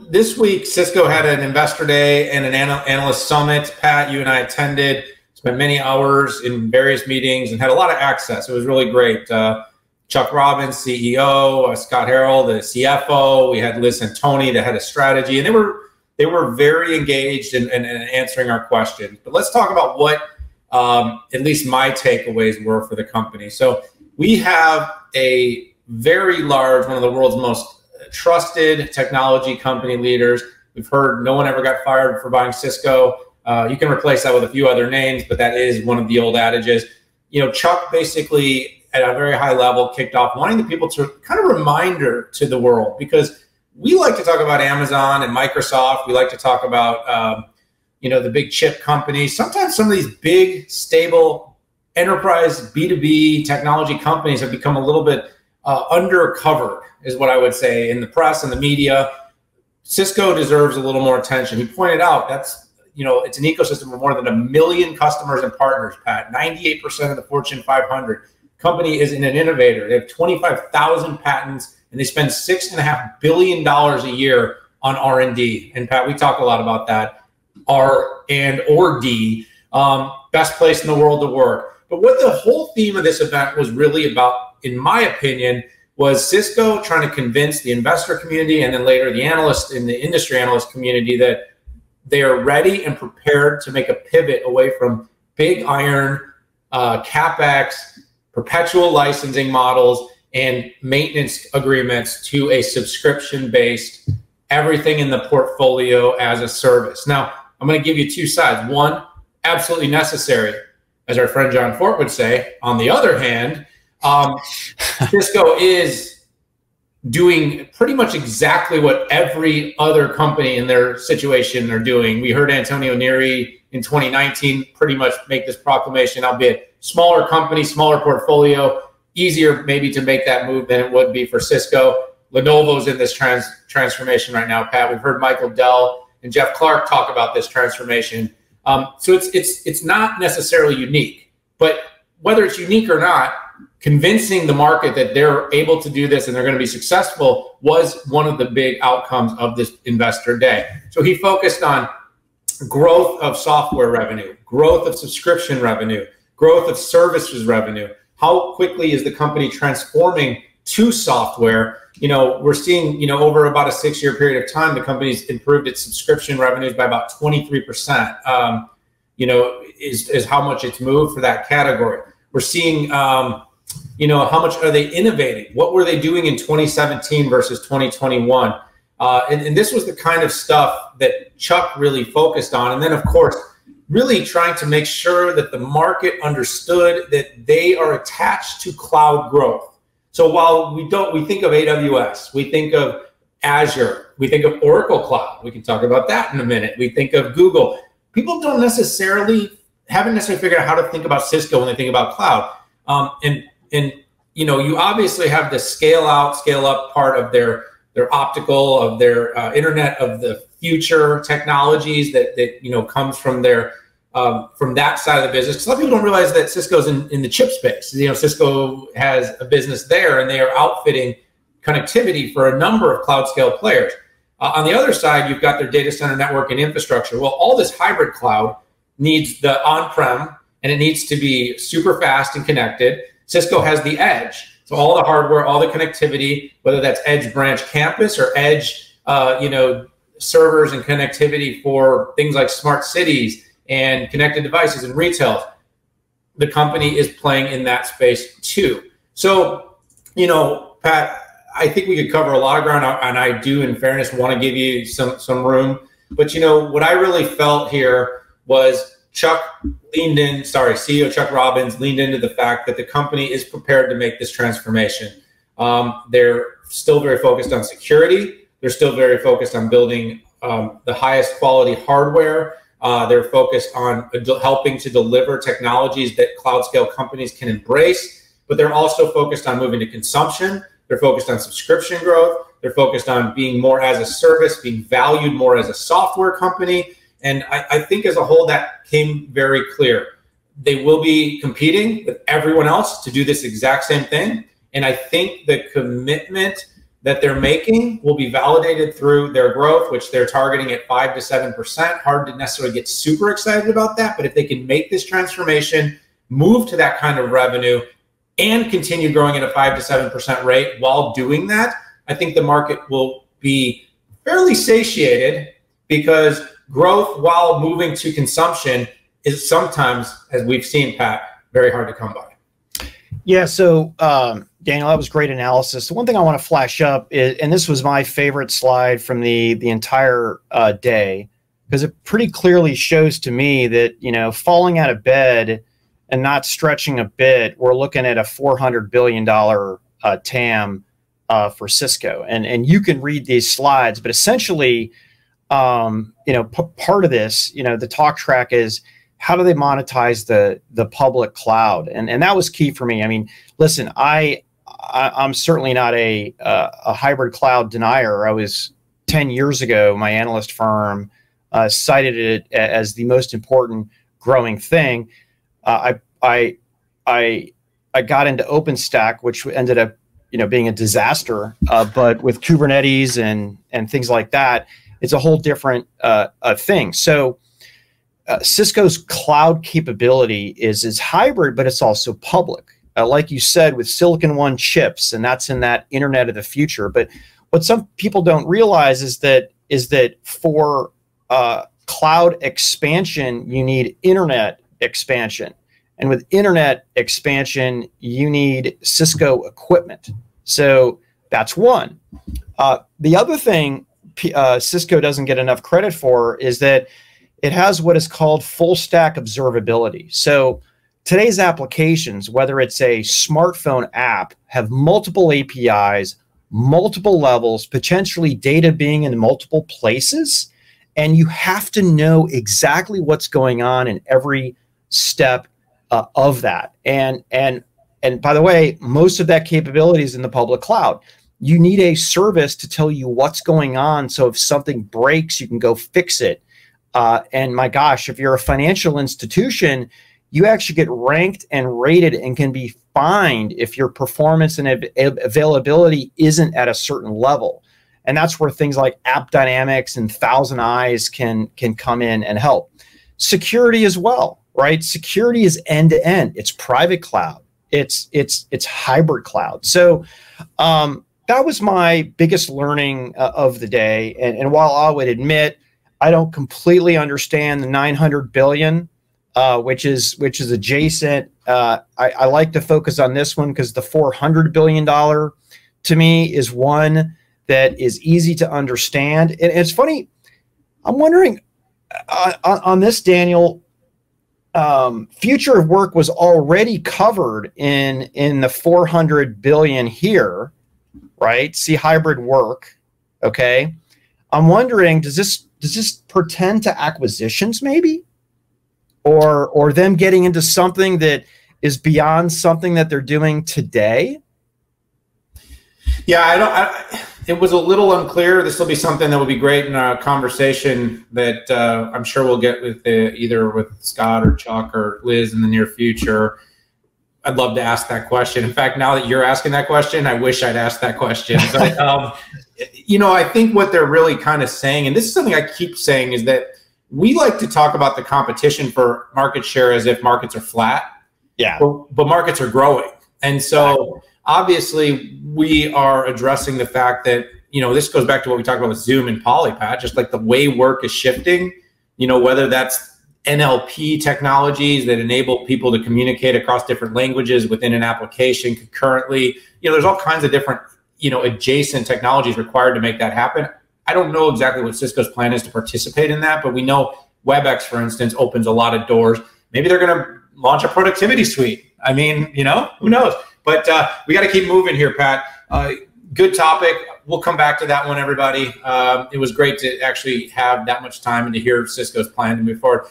this week, Cisco had an investor day and an analyst summit. Pat, you and I attended, spent many hours in various meetings and had a lot of access. It was really great. Chuck Robbins, CEO, Scott Harrell, the CFO. We had Liz and Tony, the head of strategy, and they were very engaged in answering our questions. But let's talk about what at least my takeaways were for the company. So we have a very large, one of the world's most trusted technology company leaders. We've heard no one ever got fired for buying Cisco. You can replace that with a few other names, but that is one of the old adages. You know, Chuck basically at a very high level kicked off wanting the people to kind of reminder to the world, because we like to talk about Amazon and Microsoft. We like to talk about, you know, the big chip companies. Sometimes some of these big, stable enterprise B2B technology companies have become a little bit undercovered, is what I would say, in the press and the media. Cisco deserves a little more attention. He pointed out that's, you know, it's an ecosystem of more than 1 million customers and partners, Pat. 98% of the Fortune 500. Company is an innovator. They have 25,000 patents, and they spend $6.5 billion a year on R&D. And Pat, we talk a lot about that, R&D, best place in the world to work. But what the whole theme of this event was really about, in my opinion, was Cisco trying to convince the investor community and then later the analyst in the industry analyst community that they are ready and prepared to make a pivot away from big iron, CapEx, perpetual licensing models, and maintenance agreements to a subscription-based, everything in the portfolio as a service. Now, I'm going to give you two sides. One, absolutely necessary, as our friend John Fort would say. On the other hand, Cisco is doing pretty much exactly what every other company in their situation are doing. We heard Antonio Neri in 2019 pretty much make this proclamation, albeit smaller company, smaller portfolio, easier maybe to make that move than it would be for Cisco. Lenovo's in this transformation right now, Pat. We've heard Michael Dell and Jeff Clark talk about this transformation. So it's not necessarily unique, but whether it's unique or not, convincing the market that they're able to do this and they're going to be successful was one of the big outcomes of this investor day. So he focused on growth of software revenue, growth of subscription revenue, growth of services revenue. How quickly is the company transforming to software? You know, we're seeing, you know, over about a 6-year period of time, the company's improved its subscription revenues by about 23%, you know, is how much it's moved for that category. We're seeing, you know, how much are they innovating? What were they doing in 2017 versus 2021? And this was the kind of stuff that Chuck really focused on. And then, of course, really trying to make sure that the market understood that they are attached to cloud growth. So while we think of AWS, we think of Azure, we think of Oracle Cloud. We can talk about that in a minute. We think of Google. People haven't necessarily figured out how to think about Cisco when they think about cloud. And you know, you obviously have the scale out, scale up part of their optical, of their Internet of the future technologies that you know comes from their from that side of the business. Because a lot of people don't realize that Cisco's in the chip space. You know, Cisco has a business there, and they are outfitting connectivity for a number of cloud scale players. On the other side, you've got their data center network and infrastructure. Well, all this hybrid cloud needs the on-prem, and it needs to be super fast and connected. Cisco has the edge. So all the hardware, all the connectivity, whether that's edge branch campus or edge, you know, servers and connectivity for things like smart cities and connected devices and retail, the company is playing in that space too. So, you know, Pat, I think we could cover a lot of ground, and I do, in fairness, want to give you some room. But, you know, what I really felt here was CEO Chuck Robbins leaned into the fact that the company is prepared to make this transformation. They're still very focused on security. They're still very focused on building the highest quality hardware. They're focused on helping to deliver technologies that cloud scale companies can embrace, but they're also focused on moving to consumption. They're focused on subscription growth. They're focused on being more as a service, being valued more as a software company. And I think as a whole, that came very clear. They will be competing with everyone else to do this exact same thing. And I think the commitment that they're making will be validated through their growth, which they're targeting at 5 to 7%. Hard to necessarily get super excited about that, but if they can make this transformation, move to that kind of revenue, and continue growing at a 5 to 7% rate while doing that, I think the market will be fairly satiated, because growth while moving to consumption is sometimes, as we've seen, Pat, very hard to come by. Yeah, so Daniel, that was great analysis. The one thing I want to flash up is, and this was my favorite slide from the entire day, because it pretty clearly shows to me that, you know, falling out of bed and not stretching a bit, we're looking at a $400 billion TAM for Cisco. And you can read these slides, but essentially, you know, part of this, you know, the talk track is, how do they monetize the public cloud? And that was key for me. I mean, listen, I'm certainly not a hybrid cloud denier. I was 10 years ago, my analyst firm cited it as the most important growing thing. I got into OpenStack, which ended up, you know, being a disaster. But with Kubernetes and things like that, it's a whole different thing. So Cisco's cloud capability is hybrid, but it's also public. Like you said, with Silicon One chips, and that's in that Internet of the future. But what some people don't realize is that for cloud expansion, you need internet expansion. And with internet expansion, you need Cisco equipment. So that's one. The other thing Cisco doesn't get enough credit for is that it has what is called full stack observability. So today's applications, whether it's a smartphone app, have multiple APIs, multiple levels, potentially data being in multiple places, and you have to know exactly what's going on in every step of that. And by the way, most of that capability is in the public cloud. You need a service to tell you what's going on, so if something breaks, you can go fix it. And my gosh, if you're a financial institution, you actually get ranked and rated and can be fined if your performance and availability isn't at a certain level. And that's where things like App Dynamics and Thousand Eyes can come in and help. Security as well, right? Security is end to end. It's private cloud. It's hybrid cloud. So that was my biggest learning of the day. And while I would admit I don't completely understand the 900 billion, which is adjacent, I like to focus on this one because the $400 billion to me is one that is easy to understand. And it's funny, I'm wondering on this, Daniel, future of work was already covered in the 400 billion here, right? See hybrid work, okay? I'm wondering, does this pertain to acquisitions maybe? Or them getting into something that is beyond something that they're doing today? Yeah, it was a little unclear. This will be something that will be great in a conversation that I'm sure we'll get with either with Scott or Chuck or Liz in the near future. I'd love to ask that question. In fact, now that you're asking that question, I wish I'd asked that question. But, you know, I think what they're really kind of saying, and this is something I keep saying, is that we like to talk about the competition for market share as if markets are flat. Yeah. But markets are growing. And so obviously we are addressing the fact that, you know, this goes back to what we talked about with Zoom and Polypat, just like the way work is shifting, you know, whether that's NLP technologies that enable people to communicate across different languages within an application concurrently. You know, there's all kinds of different, you know, adjacent technologies required to make that happen. I don't know exactly what Cisco's plan is to participate in that, but we know WebEx, for instance, opens a lot of doors. Maybe they're going to launch a productivity suite. I mean, you know, who knows? But we got to keep moving here, Pat. Good topic. We'll come back to that one, everybody. It was great to actually have that much time and to hear Cisco's plan to move forward.